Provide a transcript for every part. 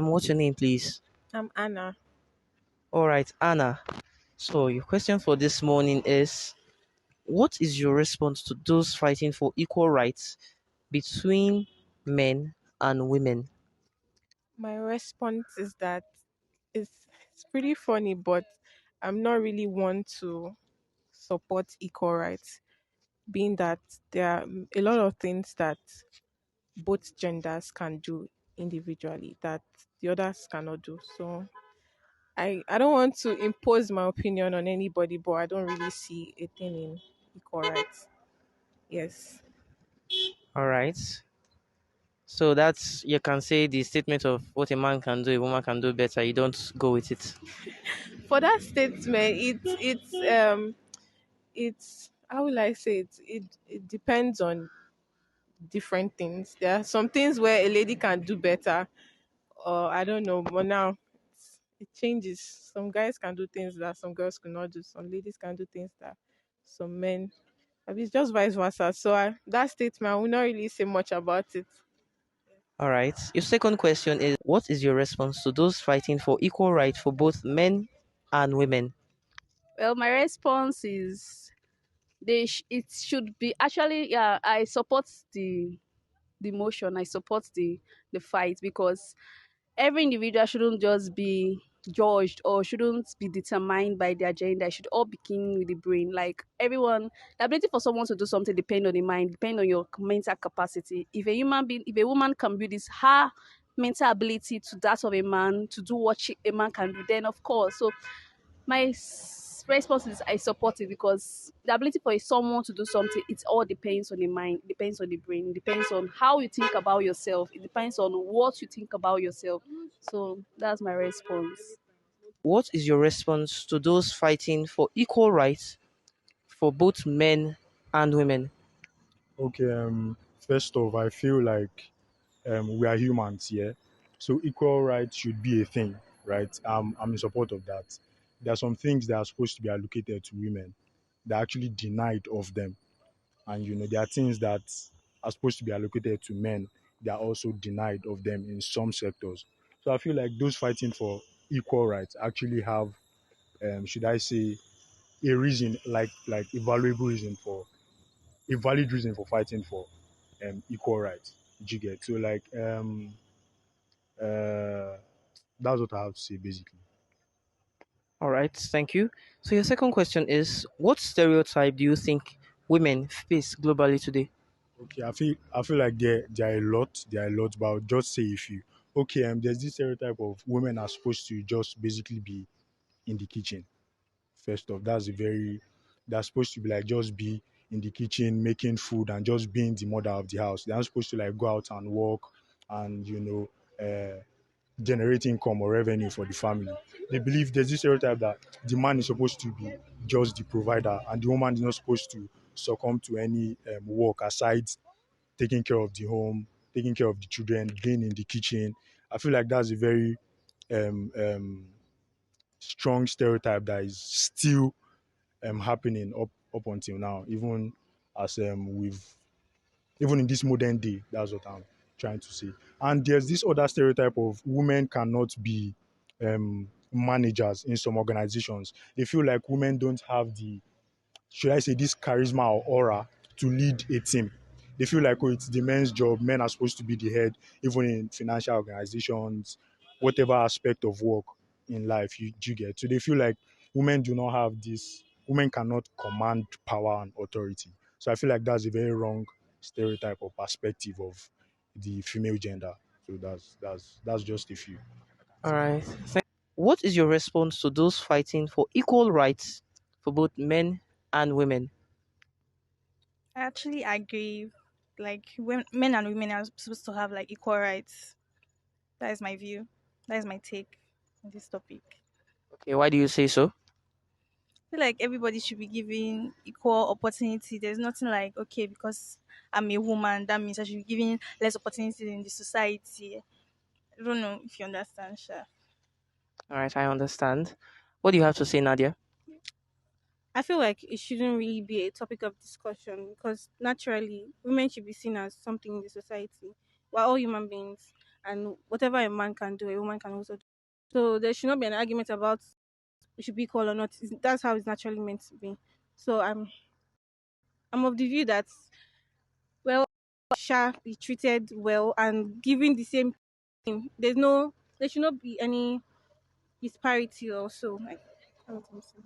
ma'am. What's your name, please? I'm Anna. All right, Anna. So, your question for this morning is what is your response to those fighting for equal rights between men and women? My response is that it's pretty funny, but I'm not really one to support equal rights, being that there are a lot of things that both genders can do individually that the others cannot do. So I don't want to impose my opinion on anybody, but I don't really see a thing in equal rights. Yes. All right. So that's you can say the statement of what a man can do, a woman can do better. You don't go with it. For that statement, it's how will I say it? It depends on different things. There are some things where a lady can do better, or I don't know, but now it changes. Some guys can do things that some girls could not do. Some ladies can do things that some men. I mean, it's just vice versa. So that statement, I will not really say much about it. All right. Your second question is what is your response to those fighting for equal rights for both men and women? Well, my response is it should be actually, yeah, I support the motion. I support the fight because every individual shouldn't just be judged or shouldn't be determined by their gender. It should all begin with the brain. Like everyone, the ability for someone to do something depend on the mind, depend on your mental capacity. If a human being, if a woman can build this her mental ability to that of a man to do what a man can do, then of course. So my response is I support it because the ability for someone to do something, it all depends on the mind, depends on the brain, depends on how you think about yourself, it depends on what you think about yourself. So that's my response. What is your response to those fighting for equal rights for both men and women? Okay, first off, I feel like we are humans, yeah. So equal rights should be a thing, right? I'm in support of that. There are some things that are supposed to be allocated to women that are actually denied of them. And there are things that are supposed to be allocated to men that are also denied of them in some sectors. So I feel like those fighting for equal rights actually have, should I say, a reason, like a valuable reason for a valid reason for fighting for equal rights. Do you get? So like uh that's what I have to say basically. All right, thank you. So your second question is what stereotype do you think women face globally today? Okay, I feel like there are a lot, but I'll just say a few. Okay, there's this stereotype of women are supposed to just basically be in the kitchen. First off, that's supposed to be like just be in the kitchen making food and just being the mother of the house. They're not supposed to like go out and work and generate income or revenue for the family. They believe there's this stereotype that the man is supposed to be just the provider and the woman is not supposed to succumb to any work aside taking care of the home, taking care of the children, being in the kitchen. I feel like that's a very strong stereotype that is still happening up until now, even as even in this modern day. That's what I'm trying to say. And there's this other stereotype of women cannot be managers in some organizations. They feel like women don't have the, should I say, this charisma or aura to lead a team. They feel like, oh, it's the men's job. Men are supposed to be the head, even in financial organizations, whatever aspect of work in life you get. So they feel like women do not have this, women cannot command power and authority. So I feel like that's a very wrong stereotype or perspective of the female gender. So that's just a few. All right. What is your response to those fighting for equal rights for both men and women? I actually agree. Like men and women are supposed to have like equal rights. That is my view. That is my take on this topic. Okay, why do you say so? I feel like everybody should be given equal opportunity. There's nothing like okay because I'm a woman that means I should be given less opportunity in the society. I don't know if you understand, Sha. All right, I understand. What do you have to say, Nadia? I feel like it shouldn't really be a topic of discussion because naturally women should be seen as something in the society. We're all human beings and whatever a man can do, a woman can also do. So there should not be an argument about it should be equal or not. That's how it's naturally meant to be. So I'm of the view that well, shall be treated well and given the same thing. There should not be any disparity also. Like, that's what I'm saying.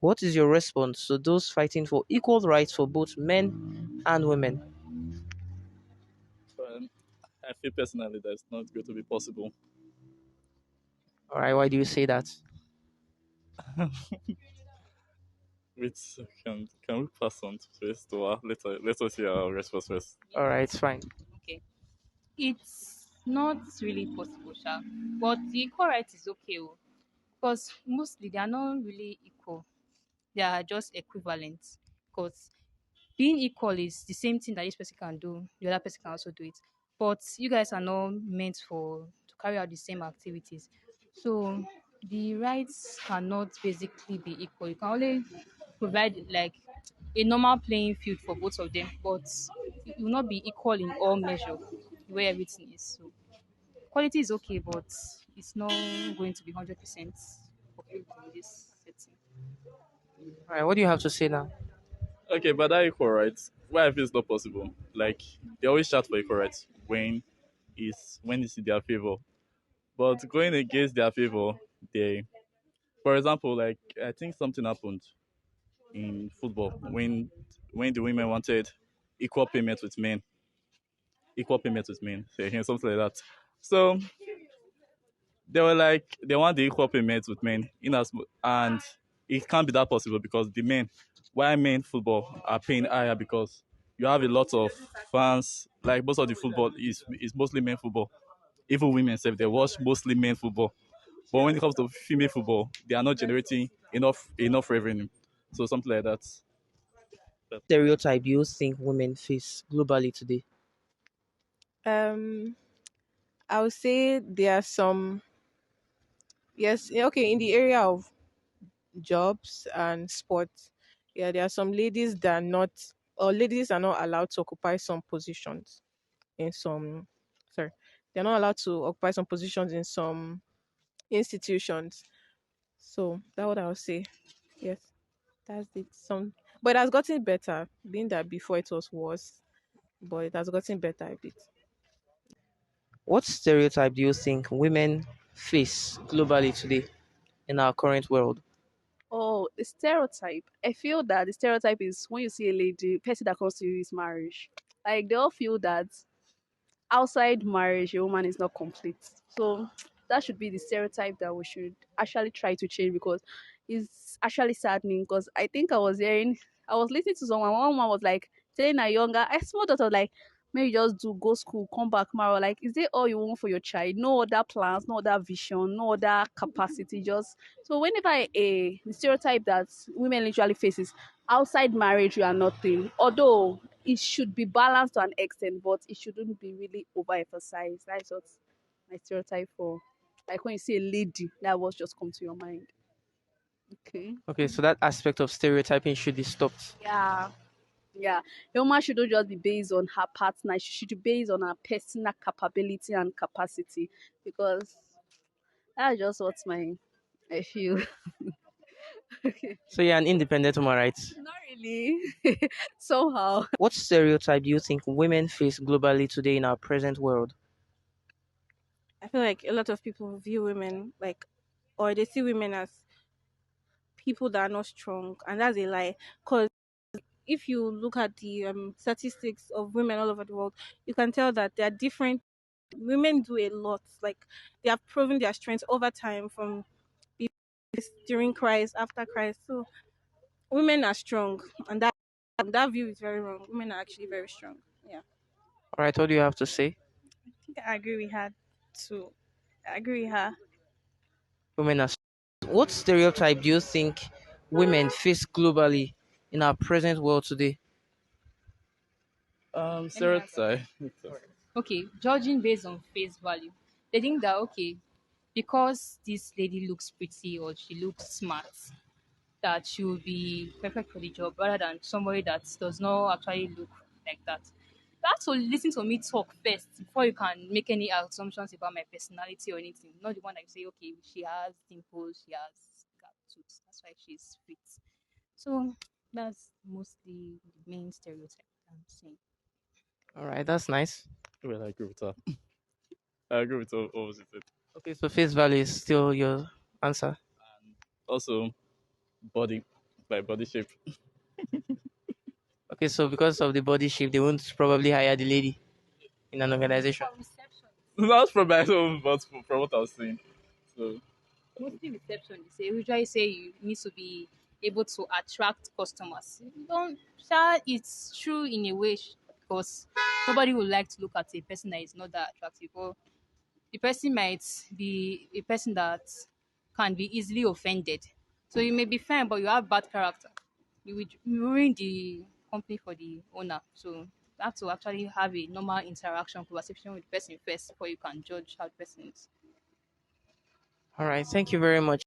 What is your response to those fighting for equal rights for both men and women? But I feel personally that it's not going to be possible. All right, why do you say that? Wait, can we pass on to first to our let us hear our response first. All right, it's fine. Okay. It's not really possible, sha. But the equal right is okay, oh, because mostly they are not really equal. They are just equivalent. Because being equal is the same thing that this person can do, the other person can also do it. But you guys are not meant for to carry out the same activities. So the rights cannot basically be equal. You can only provide like a normal playing field for both of them, but it will not be equal in all measure the way everything is. So quality is okay, but it's not going to be 100% fulfilled in this setting. All right, what do you have to say now? Okay, but that equal rights, why I feel it's not possible. Like they always shout for equal rights when it's in their favor. But going against their favor, they for example, like I think something happened in football when the women wanted equal payment with men, say, something like that. So they were like they want the equal payment with men and it can't be that possible because the men why men football are paying higher because you have a lot of fans like most of the football is mostly men football. Even women say they watch mostly men football. But when it comes to female football, they are not generating enough revenue. So something like that. Stereotype do you think women face globally today? Um, I would say there are some, yes, okay, in the area of jobs and sports, yeah, there are some ladies that are not, or ladies are not allowed to occupy some positions in some, sorry, they're not allowed to occupy some positions in some institutions. So that's what I would say. Yes, that's it. But it has gotten better, being that before it was worse, but it has gotten better a bit. What stereotype do you think women face globally today in our current world? Oh, the stereotype. I feel that the stereotype is when you see a lady, person that comes to you is marriage. Like they all feel that outside marriage, a woman is not complete. So that should be the stereotype that we should actually try to change because it's actually saddening. Because I was listening to someone. One woman was like telling her younger, a small daughter, like, maybe just do go school, come back tomorrow. Like, is it all you want for your child? No other plans, no other vision, no other capacity. Just so whenever the stereotype that women literally faces outside marriage, you are nothing. Although it should be balanced to an extent, but it shouldn't be really overemphasized. That's what my stereotype for. Like when you see a lady, that was just come to your mind. Okay. Okay, so that aspect of stereotyping should be stopped. Yeah. Yeah. A woman shouldn't just be based on her partner. She should be based on her personal capability and capacity. Because that's just what I feel. Okay. So you're an independent woman, right? Not really. Somehow. What stereotype do you think women face globally today in our present world? I feel like a lot of people view women like, or they see women as people that are not strong, and that's a lie. Because if you look at the statistics of women all over the world, you can tell that they are different. Women do a lot. Like they have proven their strength over time from during Christ, after Christ. So women are strong, and that view is very wrong. Women are actually very strong. Yeah. All right, what do you have to say? I think I agree with her too. I agree with her. Women are. What stereotype do you think women face globally in our present world today? Let me answer. Stereotype. Okay, judging based on face value. They think that okay, because this lady looks pretty or she looks smart, that she will be perfect for the job rather than somebody that does not actually look like that. You have to listen to me talk first before you can make any assumptions about my personality or anything. Not the one that you say, okay, she has dimples, she has tattoos, that's why she's fit. So that's mostly the main stereotype I'm saying. All right, that's nice. Well, I agree with her. I agree with all she said. Okay, so face value is still your answer. Also, body, by body shape. Okay, so because of the body shape, they won't probably hire the lady in an organization. For reception, Not from my home, but from what I was saying. So, mostly reception. They say usually say you need to be able to attract customers. You don't sure it's true in a way because nobody would like to look at a person that is not that attractive. Or the person might be a person that can be easily offended. So you may be fine, but you have bad character. You will ruin the company for the owner. So you have to actually have a normal interaction, conversation with the person first before you can judge how the person is. All right, thank you very much.